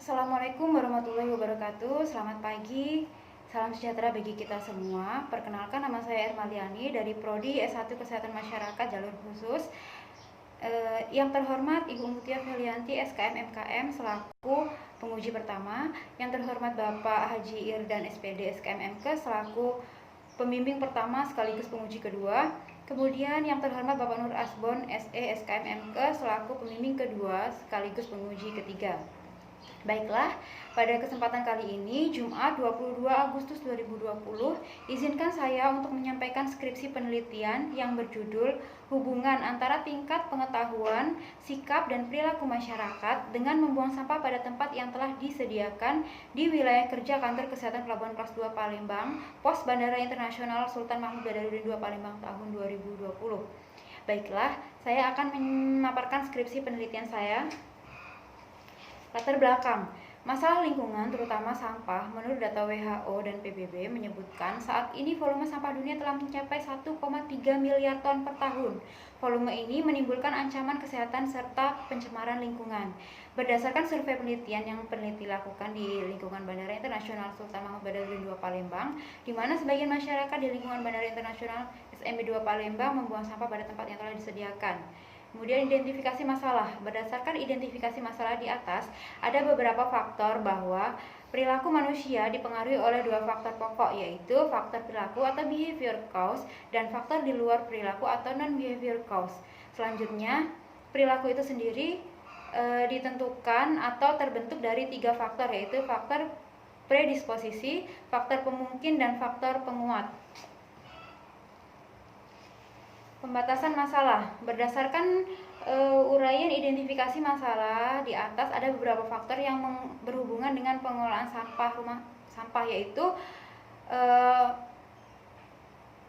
Assalamualaikum warahmatullahi wabarakatuh. Selamat pagi, salam sejahtera bagi kita semua. Perkenalkan, nama saya Ermaliani dari Prodi S1 Kesehatan Masyarakat Jalur Khusus. Yang terhormat Ibu Mutia Felianti SKM MKM selaku penguji pertama. Yang terhormat Bapak Haji Irdan SPD SKM MK selaku pembimbing pertama sekaligus penguji kedua. Kemudian yang terhormat Bapak Nur Asbon SE SKM MK selaku pembimbing kedua sekaligus penguji ketiga. Baiklah, pada kesempatan kali ini, Jumat 22 Agustus 2020, izinkan saya untuk menyampaikan skripsi penelitian yang berjudul Hubungan antara tingkat pengetahuan, sikap, dan perilaku masyarakat dengan membuang sampah pada tempat yang telah disediakan di wilayah kerja Kantor Kesehatan Pelabuhan Kelas 2 Palembang, Pos Bandara Internasional Sultan Mahmud Badarudin II Palembang tahun 2020. Baiklah, saya akan memaparkan skripsi penelitian saya. Latar belakang, masalah lingkungan terutama sampah menurut data WHO dan PBB menyebutkan saat ini volume sampah dunia telah mencapai 1,3 miliar ton per tahun. Volume ini menimbulkan ancaman kesehatan serta pencemaran lingkungan. Berdasarkan survei penelitian yang peneliti lakukan di lingkungan Bandara Internasional Sultan Mahmud Badarudin II Palembang, di mana sebagian masyarakat di lingkungan Bandara Internasional SMB 2 Palembang membuang sampah pada tempat yang telah disediakan. Kemudian identifikasi masalah. Berdasarkan identifikasi masalah di atas, ada beberapa faktor bahwa perilaku manusia dipengaruhi oleh dua faktor pokok, yaitu faktor perilaku atau behavior cause dan faktor di luar perilaku atau non-behavior cause. Selanjutnya, perilaku itu sendiri ditentukan atau terbentuk dari tiga faktor, yaitu faktor predisposisi, faktor pemungkin, dan faktor penguat. Pembatasan masalah. Berdasarkan uraian identifikasi masalah di atas, ada beberapa faktor yang berhubungan dengan pengelolaan sampah rumah sampah, yaitu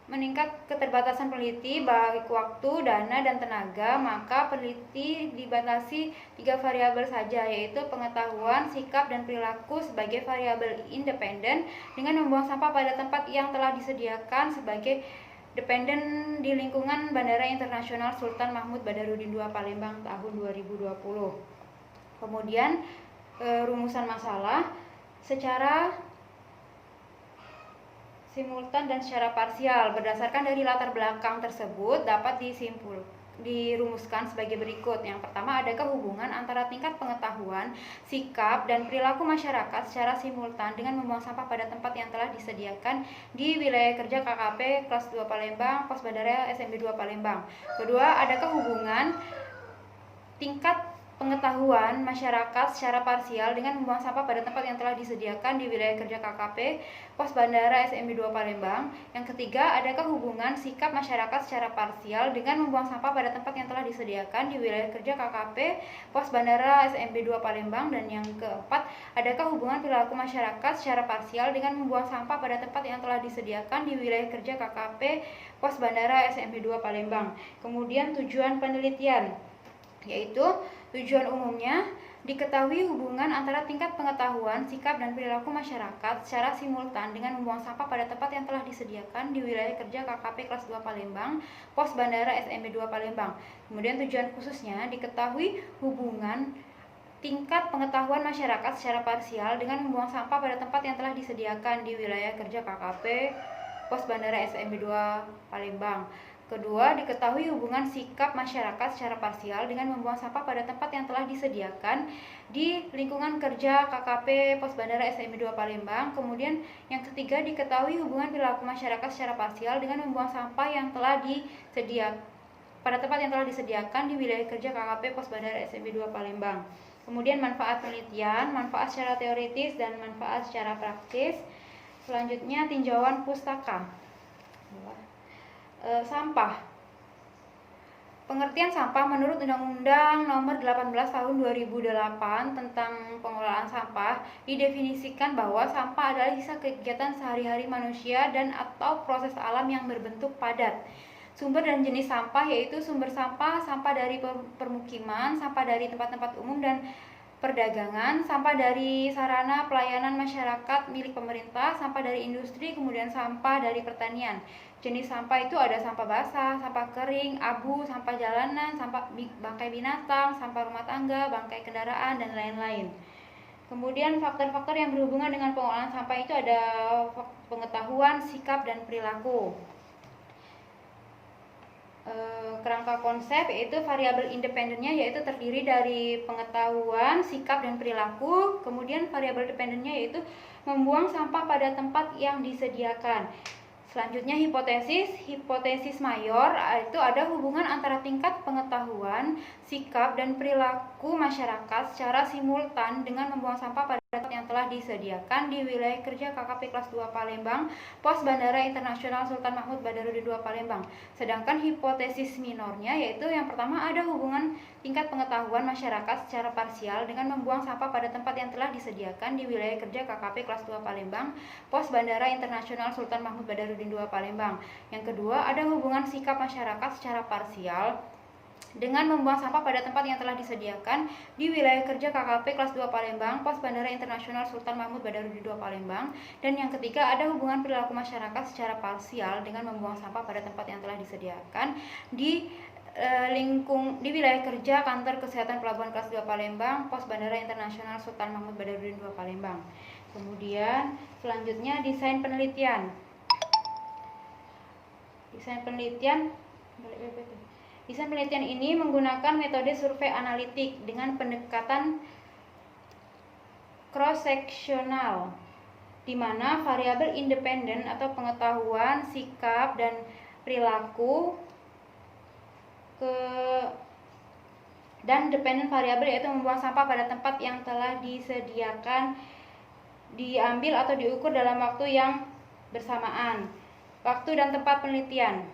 meningkat keterbatasan peneliti baik waktu, dana, dan tenaga. Maka peneliti dibatasi tiga variabel saja, yaitu pengetahuan, sikap, dan perilaku sebagai variabel independen dengan membuang sampah pada tempat yang telah disediakan sebagai dependen di lingkungan Bandara Internasional Sultan Mahmud Badarudin II Palembang tahun 2020. Kemudian rumusan masalah secara simultan dan secara parsial. Berdasarkan dari latar belakang tersebut dapat dirumuskan sebagai berikut. Yang pertama, adakah hubungan antara tingkat pengetahuan, sikap, dan perilaku masyarakat secara simultan dengan membuang sampah pada tempat yang telah disediakan di wilayah kerja KKP Kelas 2 Palembang, Pos Bandara SMB 2 Palembang. Kedua, adakah hubungan tingkat pengetahuan masyarakat secara parsial dengan membuang sampah pada tempat yang telah disediakan di wilayah kerja KKP Pos Bandara SMB 2 Palembang. Yang ketiga, adakah hubungan sikap masyarakat secara parsial dengan membuang sampah pada tempat yang telah disediakan di wilayah kerja KKP Pos Bandara SMB 2 Palembang. Dan yang keempat, adakah hubungan perilaku masyarakat secara parsial dengan membuang sampah pada tempat yang telah disediakan di wilayah kerja KKP Pos Bandara SMB 2 Palembang. Kemudian tujuan penelitian, yaitu tujuan umumnya diketahui hubungan antara tingkat pengetahuan, sikap, dan perilaku masyarakat secara simultan dengan membuang sampah pada tempat yang telah disediakan di wilayah kerja KKP Kelas 2 Palembang, Pos Bandara SMB 2 Palembang. Kemudian tujuan khususnya diketahui hubungan tingkat pengetahuan masyarakat secara parsial dengan membuang sampah pada tempat yang telah disediakan di wilayah kerja KKP Pos Bandara SMB 2 Palembang. Kedua, diketahui hubungan sikap masyarakat secara parsial dengan membuang sampah pada tempat yang telah disediakan di lingkungan kerja KKP Pos Bandara SMB 2 Palembang. Kemudian yang ketiga, diketahui hubungan perilaku masyarakat secara parsial dengan membuang sampah yang telah disediakan pada tempat yang telah disediakan di wilayah kerja KKP Pos Bandara SMB 2 Palembang. Kemudian manfaat penelitian, manfaat secara teoritis, dan manfaat secara praktis. Selanjutnya, tinjauan pustaka. Sampah. Pengertian sampah menurut Undang-Undang Nomor 18 Tahun 2008 tentang pengelolaan sampah didefinisikan bahwa sampah adalah sisa kegiatan sehari-hari manusia dan atau proses alam yang berbentuk padat. Sumber dan jenis sampah yaitu sumber sampah, sampah dari permukiman, sampah dari tempat-tempat umum dan perdagangan, sampah dari sarana pelayanan masyarakat milik pemerintah, sampah dari industri, kemudian sampah dari pertanian. Jenis sampah itu ada sampah basah, sampah kering, abu, sampah jalanan, sampah bangkai binatang, sampah rumah tangga, bangkai kendaraan, dan lain-lain. Kemudian faktor-faktor yang berhubungan dengan pengolahan sampah itu ada pengetahuan, sikap, dan perilaku. Kerangka konsep yaitu variabel independennya yaitu terdiri dari pengetahuan, sikap, dan perilaku. Kemudian variabel dependennya yaitu membuang sampah pada tempat yang disediakan. Selanjutnya hipotesis mayor itu ada hubungan antara tingkat pengetahuan, sikap, dan perilaku masyarakat secara simultan dengan membuang sampah pada tempat yang telah disediakan di wilayah kerja KKP kelas 2 Palembang, Pos Bandara Internasional Sultan Mahmud Badarudin II Palembang. Sedangkan hipotesis minornya yaitu yang pertama ada hubungan tingkat pengetahuan masyarakat secara parsial dengan membuang sampah pada tempat yang telah disediakan di wilayah kerja KKP kelas 2 Palembang, Pos Bandara Internasional Sultan Mahmud Badarudin II Palembang. Yang kedua, ada hubungan sikap masyarakat secara parsial dengan membuang sampah pada tempat yang telah disediakan di wilayah kerja KKP kelas 2 Palembang, Pos Bandara Internasional Sultan Mahmud Badarudin II Palembang. Dan yang ketiga, ada hubungan perilaku masyarakat secara parsial dengan membuang sampah pada tempat yang telah disediakan di wilayah kerja Kantor Kesehatan Pelabuhan kelas 2 Palembang, Pos Bandara Internasional Sultan Mahmud Badarudin II Palembang. Kemudian selanjutnya desain penelitian. Desain penelitian ini menggunakan metode survei analitik dengan pendekatan cross-sectional, di mana variabel independen atau pengetahuan, sikap, dan perilaku dan dependen variabel yaitu membuang sampah pada tempat yang telah disediakan diambil atau diukur dalam waktu yang bersamaan. Waktu dan tempat penelitian.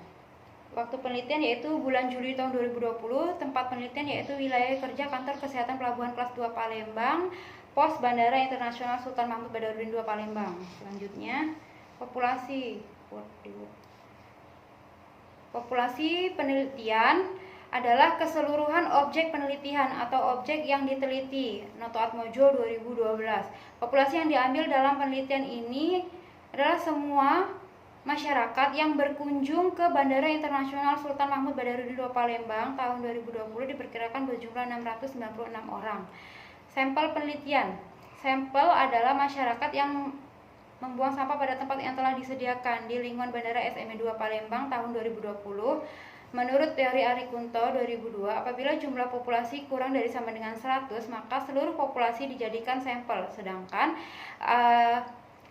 Waktu penelitian yaitu bulan Juli tahun 2020, tempat penelitian yaitu wilayah kerja Kantor Kesehatan Pelabuhan kelas 2 Palembang, Pos Bandara Internasional Sultan Mahmud Badarudin II Palembang. Selanjutnya, populasi penelitian adalah keseluruhan objek penelitian atau objek yang diteliti. Noto Atmojo 2012. Populasi yang diambil dalam penelitian ini adalah semua masyarakat yang berkunjung ke Bandara Internasional Sultan Mahmud Badarudin II Palembang tahun 2020 diperkirakan berjumlah 696 orang. Sampel penelitian. Sampel adalah masyarakat yang membuang sampah pada tempat yang telah disediakan di lingkungan Bandara SME 2 Palembang tahun 2020. Menurut teori Arikunto 2002, apabila jumlah populasi kurang dari sama dengan 100, maka seluruh populasi dijadikan sampel. Sedangkan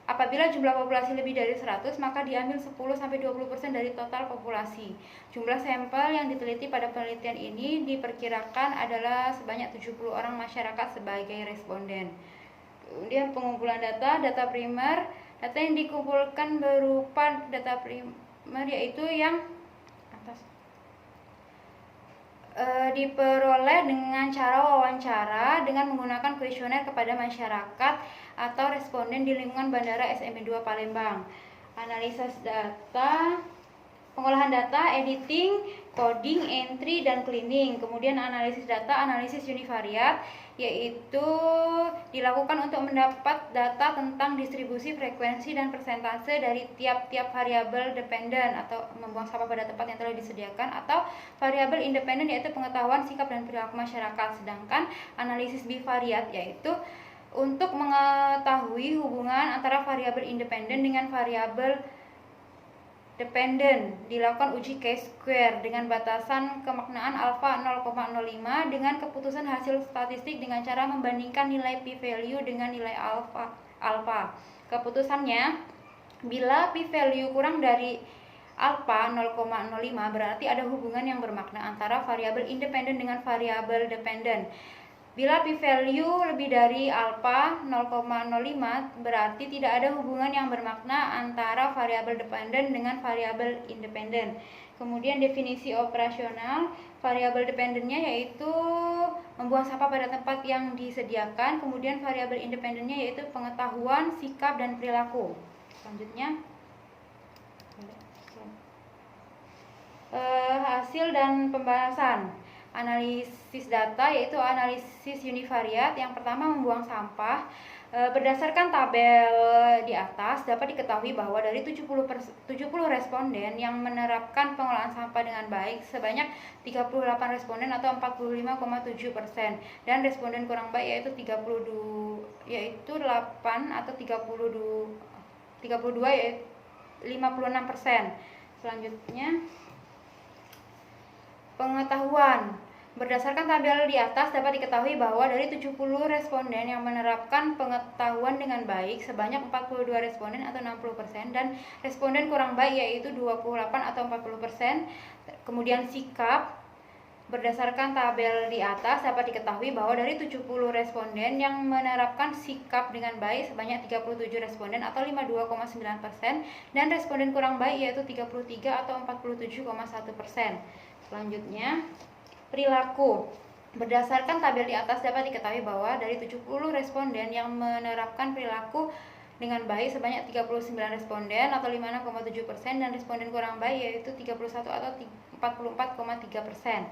apabila jumlah populasi lebih dari 100, maka diambil 10-20% dari total populasi. Jumlah sampel yang diteliti pada penelitian ini diperkirakan adalah sebanyak 70 orang masyarakat sebagai responden. Kemudian pengumpulan data primer. Data yang dikumpulkan berupa data primer yaitu yang atas. Diperoleh dengan cara wawancara dengan menggunakan kuesioner kepada masyarakat atau responden di lingkungan Bandara SME 2 Palembang. Analisis data, pengolahan data, editing, coding, entry, dan cleaning. Kemudian analisis data, analisis univariat, yaitu dilakukan untuk mendapat data tentang distribusi, frekuensi, dan persentase dari tiap-tiap variabel dependen atau membuang sampah pada tempat yang telah disediakan, atau variabel independen yaitu pengetahuan, sikap, dan perilaku masyarakat. Sedangkan analisis bivariat yaitu untuk mengetahui hubungan antara variabel independen dengan variabel dependen, dilakukan uji chi-square dengan batasan kemaknaan alfa 0,05 dengan keputusan hasil statistik dengan cara membandingkan nilai p-value dengan nilai alfa. Keputusannya, bila p-value kurang dari alfa 0,05 berarti ada hubungan yang bermakna antara variabel independen dengan variabel dependen. Bila p-value lebih dari alfa 0,05 berarti tidak ada hubungan yang bermakna antara variabel dependen dengan variabel independen. Kemudian definisi operasional, variabel dependennya yaitu membuang sampah pada tempat yang disediakan. Kemudian variabel independennya yaitu pengetahuan, sikap, dan perilaku. Selanjutnya, hasil dan pembahasan. Analisis data yaitu analisis univariat. Yang pertama, membuang sampah. Berdasarkan tabel di atas dapat diketahui bahwa dari 70 responden yang menerapkan pengolahan sampah dengan baik sebanyak 38 responden atau 45,7%, dan responden kurang baik yaitu yaitu 8 atau 32 yaitu 56%. Selanjutnya pengetahuan. Berdasarkan tabel di atas dapat diketahui bahwa dari 70 responden yang menerapkan pengetahuan dengan baik sebanyak 42 responden atau 60% dan responden kurang baik yaitu 28 atau 40%. Kemudian sikap. Berdasarkan tabel di atas dapat diketahui bahwa dari 70 responden yang menerapkan sikap dengan baik sebanyak 37 responden atau 52,9% dan responden kurang baik yaitu 33 atau 47,1%. Selanjutnya perilaku. Berdasarkan tabel di atas dapat diketahui bahwa dari 70 responden yang menerapkan perilaku dengan baik sebanyak 39 responden atau 56,7% dan responden kurang baik yaitu 31 atau 44,3%.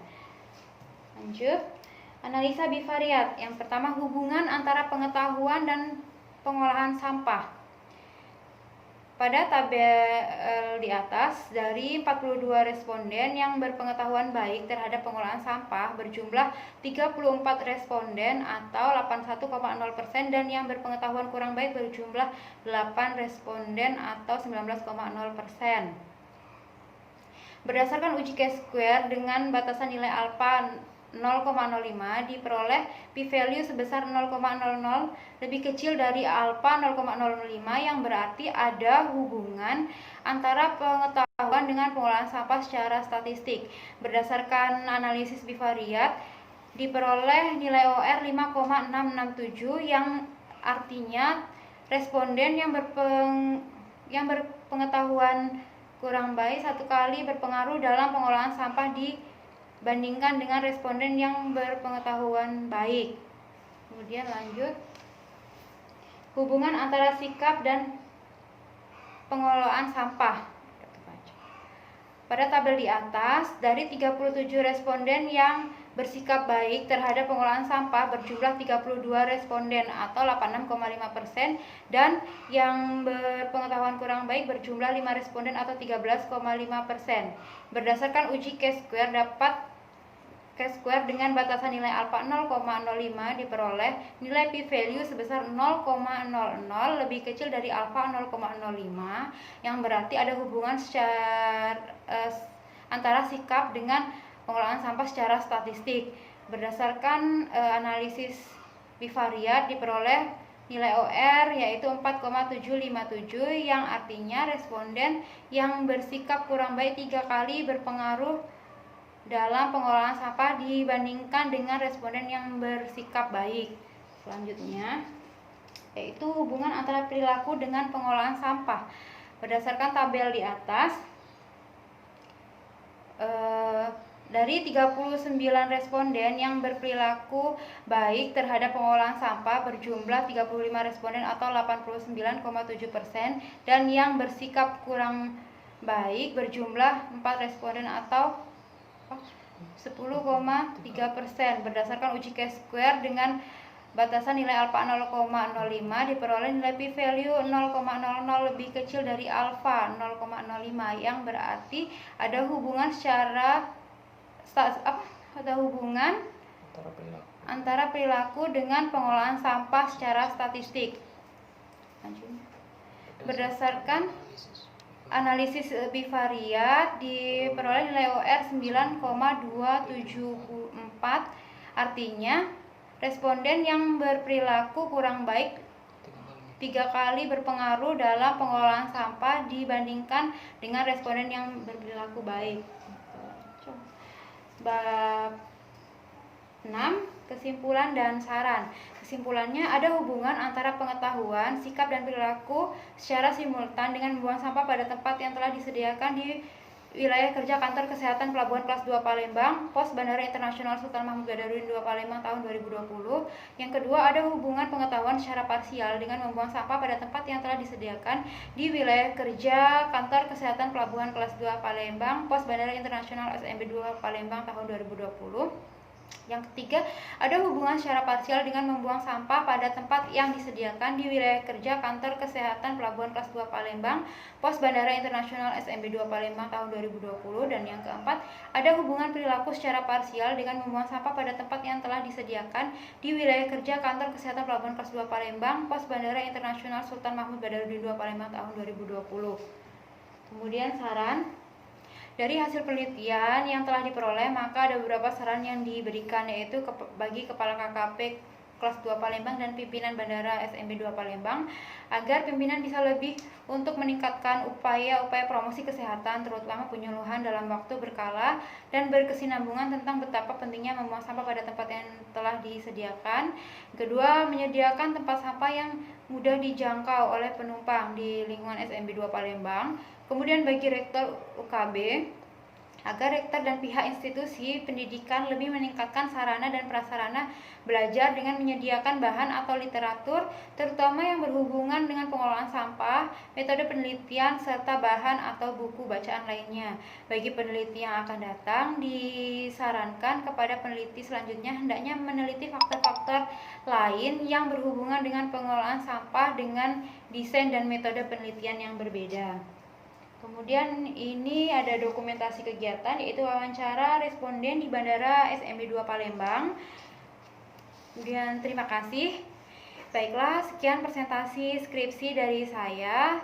Lanjut, analisa bivariat. Yang pertama, hubungan antara pengetahuan dan pengolahan sampah. Pada tabel di atas, dari 42 responden yang berpengetahuan baik terhadap pengolahan sampah berjumlah 34 responden atau 81,0% dan yang berpengetahuan kurang baik berjumlah 8 responden atau 19,0%. Berdasarkan uji Q-square dengan batasan nilai alfa 0,05 diperoleh p-value sebesar 0,00 lebih kecil dari alfa 0,05 yang berarti ada hubungan antara pengetahuan dengan pengolahan sampah secara statistik. Berdasarkan analisis bivariat diperoleh nilai OR 5,667 yang artinya responden yang berpengetahuan kurang baik satu kali berpengaruh dalam pengolahan sampah dibandingkan dengan responden yang berpengetahuan baik. Kemudian lanjut, hubungan antara sikap dan pengelolaan sampah. Pada tabel di atas, dari 37 responden yang bersikap baik terhadap pengolahan sampah berjumlah 32 responden atau 86,5% dan yang berpengetahuan kurang baik berjumlah 5 responden atau 13,5%. Berdasarkan uji Q-square Q-square dengan batasan nilai alfa 0,05 diperoleh nilai p-value sebesar 0,00 lebih kecil dari alfa 0,05 yang berarti ada hubungan antara sikap dengan pengolahan sampah secara statistik. Berdasarkan analisis bivariat diperoleh nilai OR yaitu 4,757 yang artinya responden yang bersikap kurang baik 3 kali berpengaruh dalam pengolahan sampah dibandingkan dengan responden yang bersikap baik. Selanjutnya yaitu hubungan antara perilaku dengan pengolahan sampah. Berdasarkan tabel di atas, dari 39 responden yang berperilaku baik terhadap pengolahan sampah berjumlah 35 responden atau 89,7% dan yang bersikap kurang baik berjumlah 4 responden atau 10,3%. Berdasarkan uji Q-square dengan batasan nilai alfa 0,05 diperoleh nilai p-value 0,00 lebih kecil dari alfa 0,05 yang berarti ada hubungan antara perilaku dengan pengolahan sampah secara statistik. Berdasarkan analisis bivariat diperoleh nilai OR 9,274, artinya responden yang berperilaku kurang baik 3 kali berpengaruh dalam pengolahan sampah dibandingkan dengan responden yang berperilaku baik. Bab 6. Kesimpulan dan saran. Kesimpulannya, ada hubungan antara pengetahuan, sikap, dan perilaku secara simultan dengan membuang sampah pada tempat yang telah disediakan di wilayah kerja Kantor Kesehatan Pelabuhan Kelas 2 Palembang, Pos Bandara Internasional Sultan Mahmud Badarudin II Palembang tahun 2020. Yang kedua, ada hubungan pengetahuan secara parsial dengan membuang sampah pada tempat yang telah disediakan di wilayah kerja Kantor Kesehatan Pelabuhan Kelas 2 Palembang, Pos Bandara Internasional SMB 2 Palembang tahun 2020. Yang ketiga, ada hubungan secara parsial dengan membuang sampah pada tempat yang disediakan di wilayah kerja Kantor Kesehatan Pelabuhan Kelas 2 Palembang, Pos Bandara Internasional SMB 2 Palembang tahun 2020. Dan yang keempat, ada hubungan perilaku secara parsial dengan membuang sampah pada tempat yang telah disediakan di wilayah kerja Kantor Kesehatan Pelabuhan Kelas 2 Palembang, Pos Bandara Internasional Sultan Mahmud Badarudin 2 Palembang tahun 2020. Kemudian saran. Dari hasil penelitian yang telah diperoleh, maka ada beberapa saran yang diberikan, yaitu bagi Kepala KKP Kelas 2 Palembang dan pimpinan Bandara SMB 2 Palembang, agar pimpinan bisa lebih untuk meningkatkan upaya-upaya promosi kesehatan, terutama penyuluhan dalam waktu berkala dan berkesinambungan tentang betapa pentingnya membuang sampah pada tempat yang telah disediakan. Kedua, menyediakan tempat sampah yang mudah dijangkau oleh penumpang di lingkungan SMB 2 Palembang. Kemudian bagi rektor UKB, agar rektor dan pihak institusi pendidikan lebih meningkatkan sarana dan prasarana belajar dengan menyediakan bahan atau literatur, terutama yang berhubungan dengan pengelolaan sampah, metode penelitian, serta bahan atau buku bacaan lainnya. Bagi peneliti yang akan datang, disarankan kepada peneliti selanjutnya hendaknya meneliti faktor-faktor lain yang berhubungan dengan pengelolaan sampah dengan desain dan metode penelitian yang berbeda. Kemudian ini ada dokumentasi kegiatan, yaitu wawancara responden di Bandara SMB 2 Palembang. Kemudian terima kasih. Baiklah, sekian presentasi skripsi dari saya.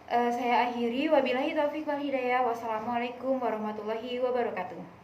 Saya akhiri, wabillahi taufiq wal hidayah. Wassalamualaikum warahmatullahi wabarakatuh.